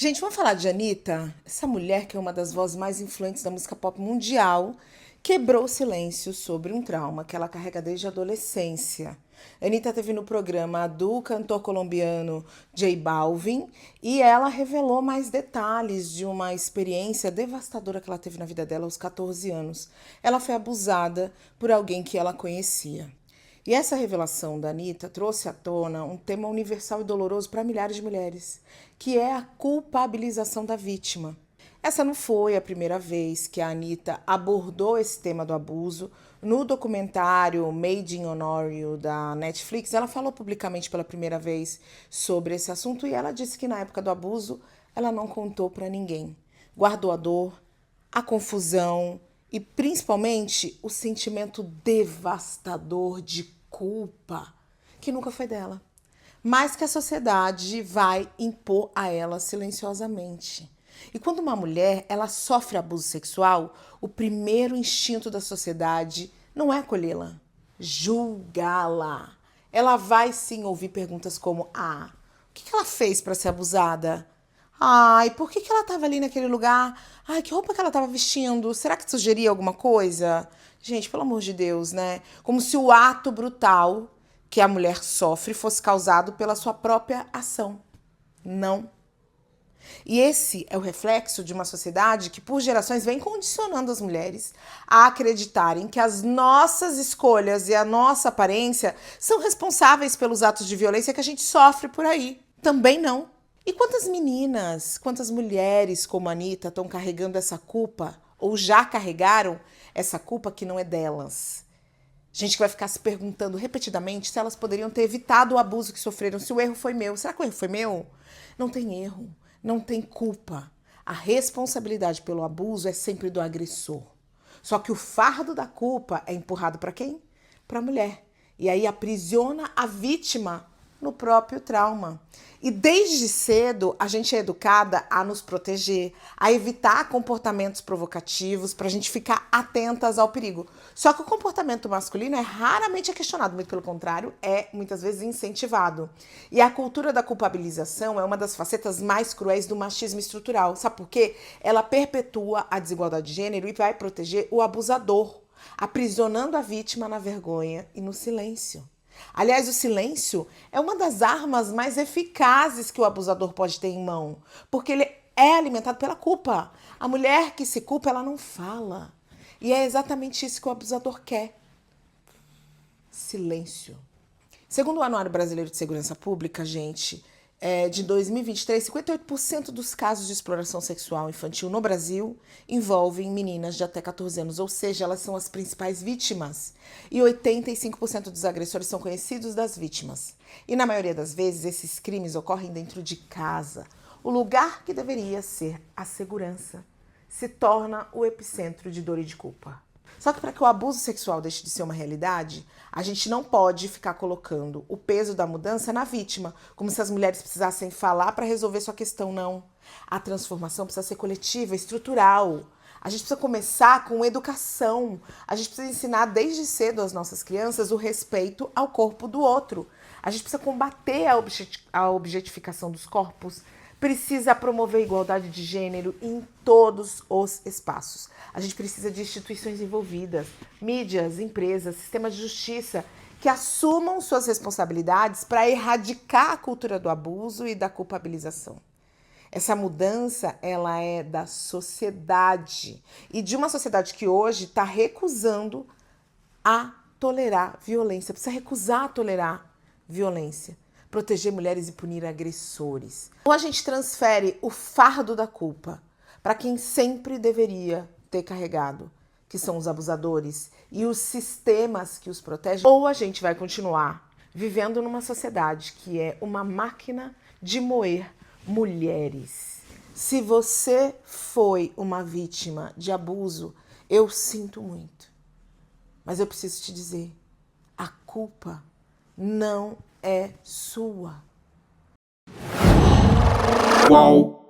Gente, vamos falar de Anitta? Essa mulher que é uma das vozes mais influentes da música pop mundial, quebrou o silêncio sobre um trauma que ela carrega desde a adolescência. Anitta teve no programa do cantor colombiano J Balvin e ela revelou mais detalhes de uma experiência devastadora que ela teve na vida dela aos 14 anos. Ela foi abusada por alguém que ela conhecia. E essa revelação da Anitta trouxe à tona um tema universal e doloroso para milhares de mulheres, que é a culpabilização da vítima. Essa não foi a primeira vez que a Anitta abordou esse tema do abuso. No documentário Made in Honório da Netflix, ela falou publicamente pela primeira vez sobre esse assunto e ela disse que na época do abuso ela não contou para ninguém. Guardou a dor, a confusão e principalmente o sentimento devastador de culpa, que nunca foi dela, mas que a sociedade vai impor a ela silenciosamente. E quando uma mulher ela sofre abuso sexual, o primeiro instinto da sociedade não é acolhê-la, julgá-la. Ela vai sim ouvir perguntas como: o que ela fez para ser abusada? Ai, por que ela estava ali naquele lugar? Ai, que roupa que ela estava vestindo? Será que sugeria alguma coisa? Gente, pelo amor de Deus, né? Como se o ato brutal que a mulher sofre fosse causado pela sua própria ação. Não. E esse é o reflexo de uma sociedade que, por gerações, vem condicionando as mulheres a acreditarem que as nossas escolhas e a nossa aparência são responsáveis pelos atos de violência que a gente sofre por aí. Também não. E quantas meninas, quantas mulheres como a Anitta estão carregando essa culpa, ou já carregaram essa culpa que não é delas? Gente que vai ficar se perguntando repetidamente se elas poderiam ter evitado o abuso que sofreram, se o erro foi meu. Será que o erro foi meu? Não tem erro, não tem culpa. A responsabilidade pelo abuso é sempre do agressor. Só que o fardo da culpa é empurrado para quem? Para a mulher. E aí aprisiona a vítima no próprio trauma. E desde cedo a gente é educada a nos proteger, a evitar comportamentos provocativos, para a gente ficar atentas ao perigo. Só que o comportamento masculino é raramente questionado, muito pelo contrário, é muitas vezes incentivado. E a cultura da culpabilização é uma das facetas mais cruéis do machismo estrutural. Sabe por quê? Ela perpetua a desigualdade de gênero e vai proteger o abusador, aprisionando a vítima na vergonha e no silêncio. Aliás, o silêncio é uma das armas mais eficazes que o abusador pode ter em mão, porque ele é alimentado pela culpa. A mulher que se culpa, ela não fala. E é exatamente isso que o abusador quer. Silêncio. Segundo o Anuário Brasileiro de Segurança Pública, gente, de 2023, 58% dos casos de exploração sexual infantil no Brasil envolvem meninas de até 14 anos, ou seja, elas são as principais vítimas. E 85% dos agressores são conhecidos das vítimas. E na maioria das vezes, esses crimes ocorrem dentro de casa. O lugar que deveria ser a segurança se torna o epicentro de dor e de culpa. Só que para que o abuso sexual deixe de ser uma realidade, a gente não pode ficar colocando o peso da mudança na vítima, como se as mulheres precisassem falar para resolver sua questão, não. A transformação precisa ser coletiva, estrutural. A gente precisa começar com educação. A gente precisa ensinar desde cedo às nossas crianças o respeito ao corpo do outro. A gente precisa combater a objetificação dos corpos, precisa promover a igualdade de gênero em todos os espaços. A gente precisa de instituições envolvidas, mídias, empresas, sistemas de justiça que assumam suas responsabilidades para erradicar a cultura do abuso e da culpabilização. Essa mudança, ela é da sociedade e de uma sociedade que hoje está recusando a tolerar violência, precisa recusar a tolerar violência, proteger mulheres e punir agressores. Ou a gente transfere o fardo da culpa para quem sempre deveria ter carregado, que são os abusadores e os sistemas que os protegem, ou a gente vai continuar vivendo numa sociedade que é uma máquina de moer mulheres. Se você foi uma vítima de abuso, eu sinto muito. Mas eu preciso te dizer, a culpa não é sua. Qual?